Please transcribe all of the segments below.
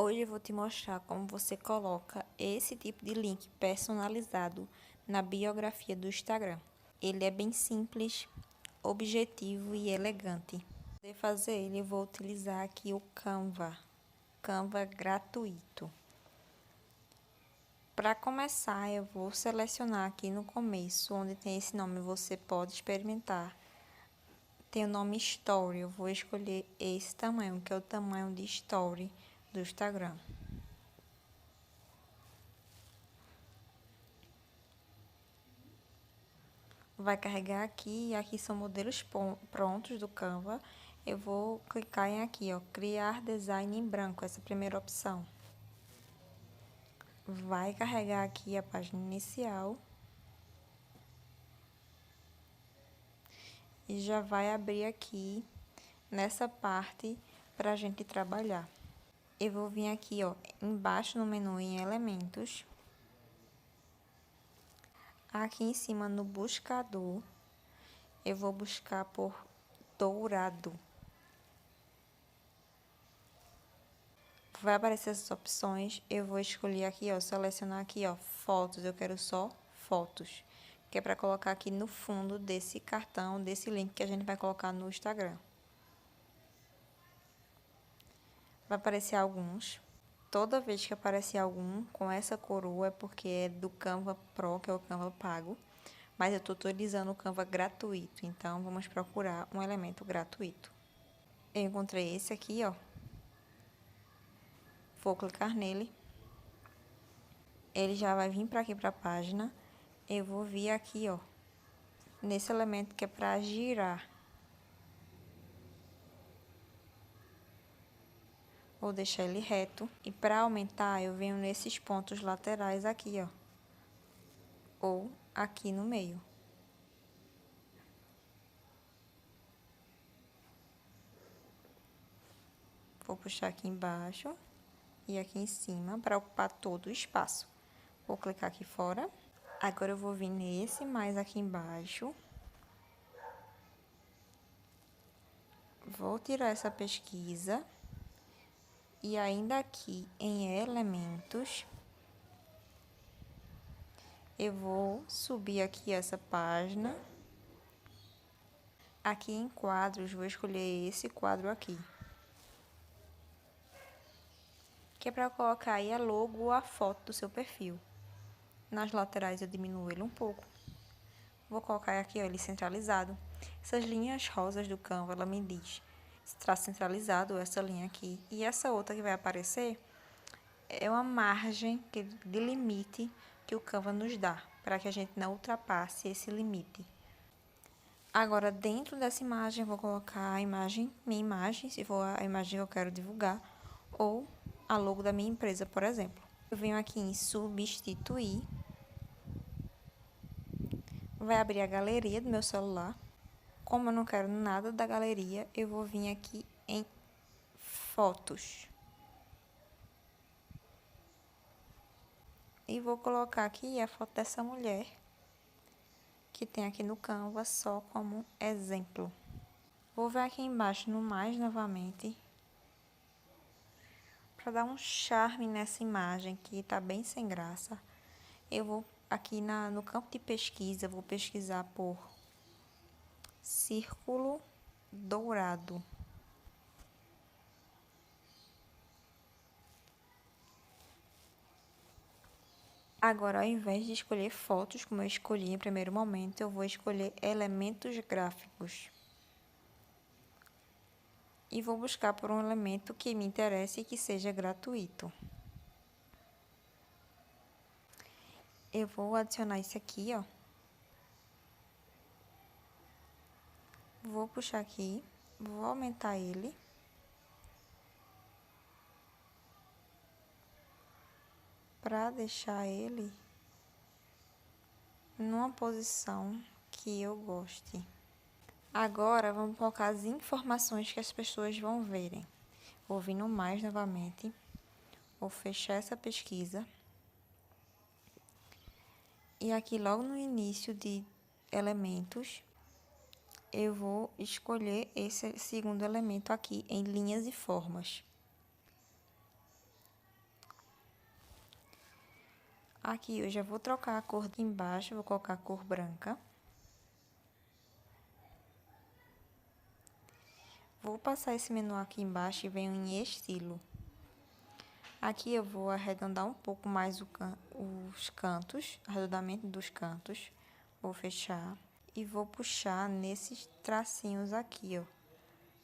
Hoje eu vou te mostrar como você coloca esse tipo de link personalizado na biografia do Instagram. Ele é bem simples, objetivo e elegante. Para poder fazer ele, eu vou utilizar aqui o Canva gratuito. Para começar, eu vou selecionar aqui no começo, onde tem esse nome, você pode experimentar. Tem o nome Story, eu vou escolher esse tamanho, que é o tamanho de Story do Instagram. Vai carregar aqui, e aqui são modelos prontos do Canva. Eu vou clicar em aqui, ó, criar design em branco, essa primeira opção. Vai carregar aqui a página inicial. E já vai abrir aqui, nessa parte, para a gente trabalhar. Eu vou vir aqui, ó, embaixo no menu em elementos. Aqui em cima no buscador, eu vou buscar por dourado. Vai aparecer essas opções, eu vou escolher aqui, ó, selecionar aqui, ó, fotos, eu quero só fotos, que é para colocar aqui no fundo desse cartão, desse link que a gente vai colocar no Instagram. Vai aparecer alguns. Toda vez que aparecer algum com essa coroa é porque é do Canva Pro, que é o Canva pago, mas eu estou utilizando o Canva gratuito, então vamos procurar um elemento gratuito. Eu encontrei esse aqui, ó. Vou clicar nele. Ele já vai vir para aqui para a página. Eu vou vir aqui, ó, nesse elemento que é para girar. Vou deixar ele reto. E para aumentar, eu venho nesses pontos laterais aqui, ó. Ou aqui no meio. Vou puxar aqui embaixo e aqui em cima para ocupar todo o espaço. Vou clicar aqui fora. Agora eu vou vir nesse mais aqui embaixo. Vou tirar essa pesquisa. E ainda aqui em elementos, eu vou subir aqui essa página. Aqui em quadros, vou escolher esse quadro aqui, que é para colocar aí a logo ou a foto do seu perfil. Nas laterais eu diminuo ele um pouco. Vou colocar aqui, ó, ele centralizado. Essas linhas rosas do Canva, ela me diz se está centralizado essa linha aqui. E essa outra que vai aparecer é uma margem de limite que o Canva nos dá, para que a gente não ultrapasse esse limite. Agora, dentro dessa imagem, eu vou colocar a imagem, minha imagem, se for a imagem que eu quero divulgar, ou a logo da minha empresa, por exemplo. Eu venho aqui em substituir. Vai abrir a galeria do meu celular. Como eu não quero nada da galeria, eu vou vir aqui em fotos. E vou colocar aqui a foto dessa mulher, que tem aqui no Canva, só como exemplo. Vou ver aqui embaixo no mais novamente, para dar um charme nessa imagem que tá bem sem graça. Eu vou aqui no campo de pesquisa, vou pesquisar por círculo dourado. Agora, ao invés de escolher fotos, como eu escolhi em primeiro momento, eu vou escolher elementos gráficos. E vou buscar por um elemento que me interesse e que seja gratuito. Eu vou adicionar esse aqui, ó. Vou puxar aqui, vou aumentar ele. Para deixar ele numa posição que eu goste. Agora, vamos colocar as informações que as pessoas vão verem. Vou vir no mais novamente. Vou fechar essa pesquisa. E aqui, logo no início de elementos, eu vou escolher esse segundo elemento aqui em linhas e formas. Aqui eu já vou trocar a cor aqui embaixo, vou colocar a cor branca. Vou passar esse menu aqui embaixo e venho em estilo. Aqui eu vou arredondar um pouco mais os cantos, arredondamento dos cantos. Vou fechar e vou puxar nesses tracinhos aqui, ó,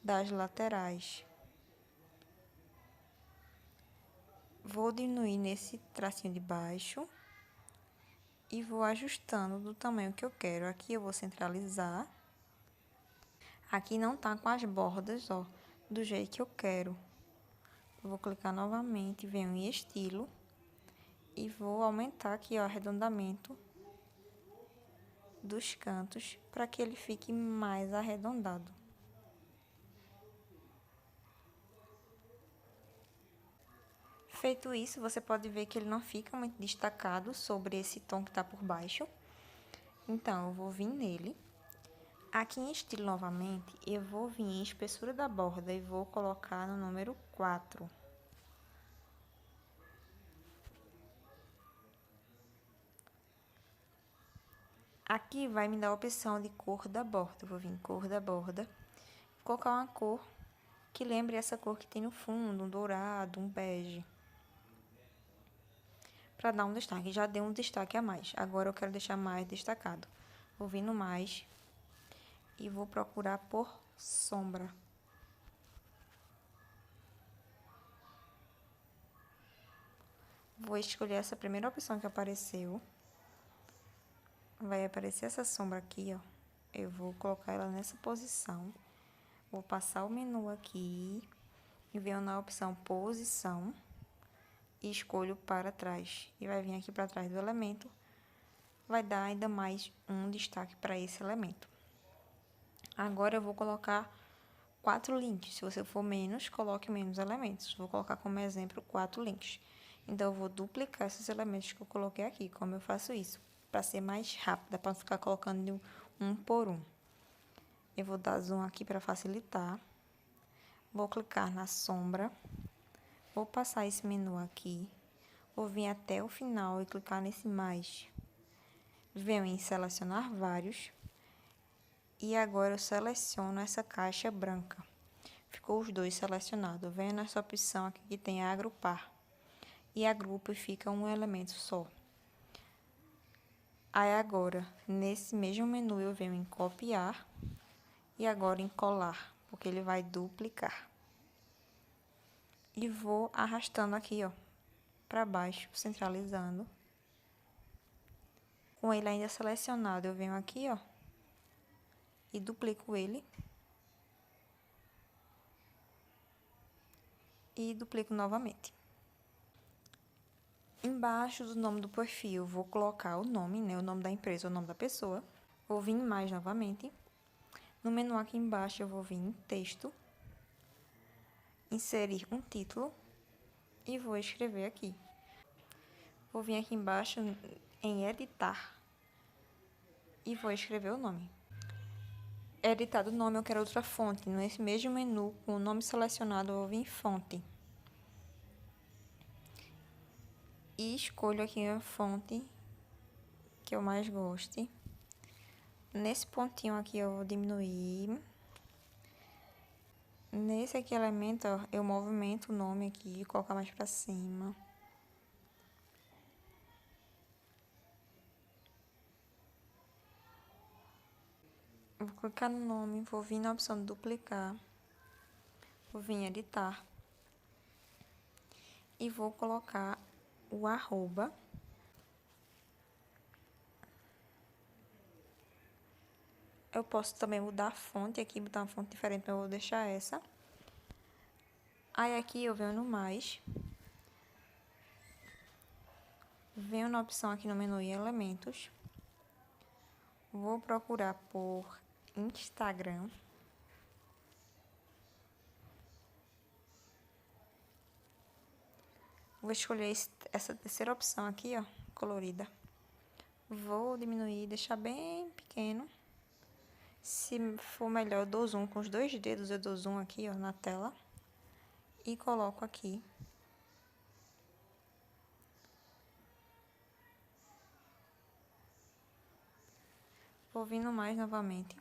das laterais. Vou diminuir nesse tracinho de baixo e vou ajustando do tamanho que eu quero. Aqui eu vou centralizar. Aqui não tá com as bordas, ó, do jeito que eu quero. Eu vou clicar novamente, venho em estilo e vou aumentar aqui, ó, o arredondamento dos cantos para que ele fique mais arredondado. Feito isso, você pode ver que ele não fica muito destacado sobre esse tom que tá por baixo. Então, eu vou vir nele. Aqui em estilo novamente, eu vou vir em espessura da borda e vou colocar no número 4. Aqui vai me dar a opção de cor da borda. Eu vou vir em cor da borda, vou colocar uma cor que lembre essa cor que tem no fundo, um dourado, um bege. Para dar um destaque, já deu um destaque a mais. Agora eu quero deixar mais destacado. Vou vir no mais e vou procurar por sombra. Vou escolher essa primeira opção que apareceu. Vai aparecer essa sombra aqui, ó. Eu vou colocar ela nessa posição. Vou passar o menu aqui e venho na opção posição e escolho para trás. E vai vir aqui para trás do elemento. Vai dar ainda mais um destaque para esse elemento. Agora eu vou colocar 4 links. Se você for menos, coloque menos elementos. Vou colocar como exemplo 4 links. Então, eu vou duplicar esses elementos que eu coloquei aqui. Como eu faço isso? Para ser mais rápida, para não ficar colocando um por um. Eu vou dar zoom aqui para facilitar. Vou clicar na sombra. Vou passar esse menu aqui. Vou vir até o final e clicar nesse mais. Venho em selecionar vários. E agora eu seleciono essa caixa branca. Ficou os dois selecionados. Venho nessa opção aqui que tem agrupar. E agrupa e fica um elemento só. Aí agora, nesse mesmo menu, eu venho em copiar. E agora em colar, porque ele vai duplicar. E vou arrastando aqui, ó, para baixo, centralizando. Com ele ainda selecionado, eu venho aqui, ó, e duplico ele. E duplico novamente. Embaixo do nome do perfil, vou colocar o nome, né, o nome da empresa, o nome da pessoa. Vou vir em mais novamente. No menu aqui embaixo, eu vou vir em texto. Inserir um título. E vou escrever aqui. Vou vir aqui embaixo em editar. E vou escrever o nome. Editado o nome, eu quero outra fonte. Nesse mesmo menu, com o nome selecionado, eu vou vir em fonte. E escolho aqui a fonte que eu mais goste. Nesse pontinho aqui eu vou diminuir. Nesse aqui elemento, ó, eu movimento o nome aqui, colocar mais pra cima. Vou clicar no nome, vou vir na opção de duplicar. Vou vir em editar. E vou colocar o arroba. Eu posso também mudar a fonte aqui, botar uma fonte diferente, mas eu vou deixar essa. Aí aqui eu venho no mais. Venho na opção aqui no menu em elementos. Vou procurar por Instagram. Vou escolher essa terceira opção aqui, ó, colorida. Vou diminuir, deixar bem pequeno. Se for melhor, eu dou zoom com os 2 dedos, eu dou zoom aqui, ó, na tela. E coloco aqui. Vou vir no mais novamente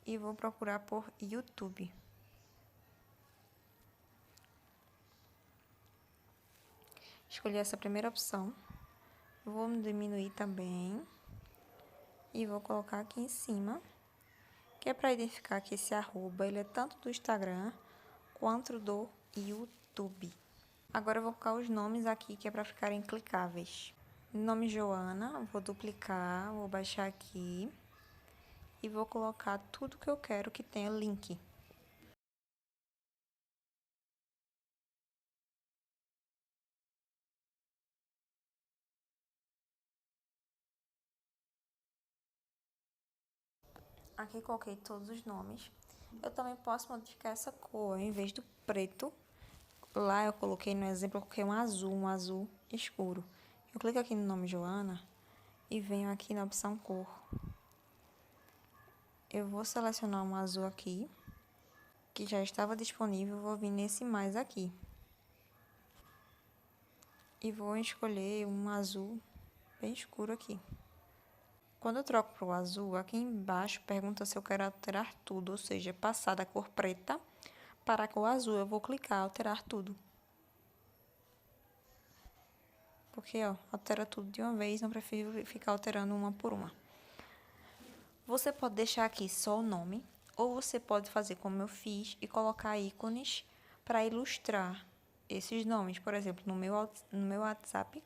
e vou procurar por YouTube. Escolhi essa primeira opção. Vou diminuir também e vou colocar aqui em cima, que é para identificar que esse arroba ele é tanto do Instagram quanto do YouTube. Agora eu vou colocar os nomes aqui, que é para ficarem clicáveis. Nome Joana, vou duplicar, vou baixar aqui e vou colocar tudo que eu quero que tenha link. Aqui coloquei todos os nomes. Eu também posso modificar essa cor, em vez do preto. Lá eu coloquei no exemplo, eu coloquei um azul escuro. Eu clico aqui no nome Joana e venho aqui na opção cor. Eu vou selecionar um azul aqui, que já estava disponível, vou vir nesse mais aqui. E vou escolher um azul bem escuro aqui. Quando eu troco para o azul, aqui embaixo pergunta se eu quero alterar tudo, ou seja, passar da cor preta para a cor azul. Eu vou clicar alterar tudo. Porque, ó, altera tudo de uma vez, não prefiro ficar alterando uma por uma. Você pode deixar aqui só o nome, ou você pode fazer como eu fiz e colocar ícones para ilustrar esses nomes. Por exemplo, no meu WhatsApp,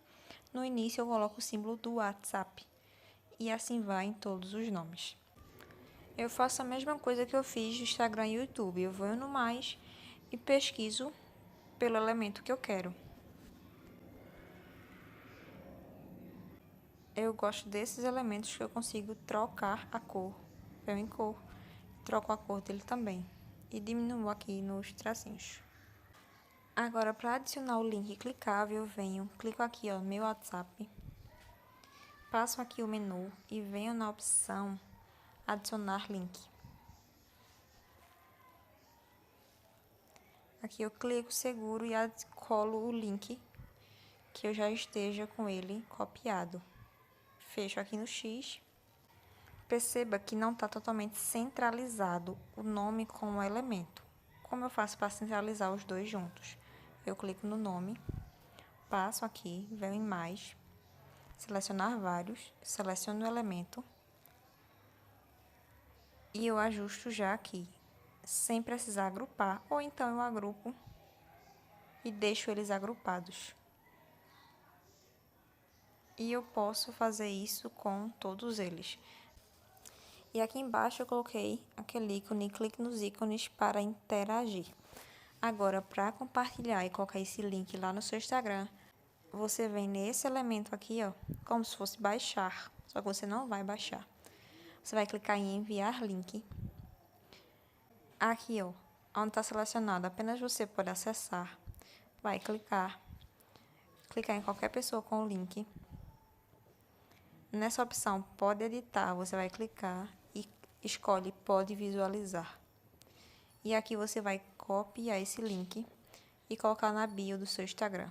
no início eu coloco o símbolo do WhatsApp. E assim vai em todos os nomes. Eu faço a mesma coisa que eu fiz no Instagram e YouTube. Eu vou no mais e pesquiso pelo elemento que eu quero. Eu gosto desses elementos que eu consigo trocar a cor. Venho em cor, troco a cor dele também. E diminuo aqui nos tracinhos. Agora, para adicionar o link clicável, eu venho, clico aqui, ó, meu WhatsApp. Passo aqui o menu e venho na opção adicionar link. Aqui eu clico seguro e colo o link que eu já esteja com ele copiado. Fecho aqui no X. Perceba que não está totalmente centralizado o nome com o elemento. Como eu faço para centralizar os dois juntos? Eu clico no nome, passo aqui, venho em mais, selecionar vários, seleciono o elemento e eu ajusto já aqui, sem precisar agrupar, ou então eu agrupo e deixo eles agrupados. E eu posso fazer isso com todos eles. E aqui embaixo eu coloquei aquele ícone, clique nos ícones para interagir. Agora, para compartilhar e colocar esse link lá no seu Instagram, você vem nesse elemento aqui, ó, como se fosse baixar, só que você não vai baixar. Você vai clicar em enviar link. Aqui, ó, onde está selecionado, apenas você pode acessar. Vai clicar em qualquer pessoa com o link. Nessa opção, pode editar, você vai clicar e escolhe pode visualizar. E aqui você vai copiar esse link e colocar na bio do seu Instagram.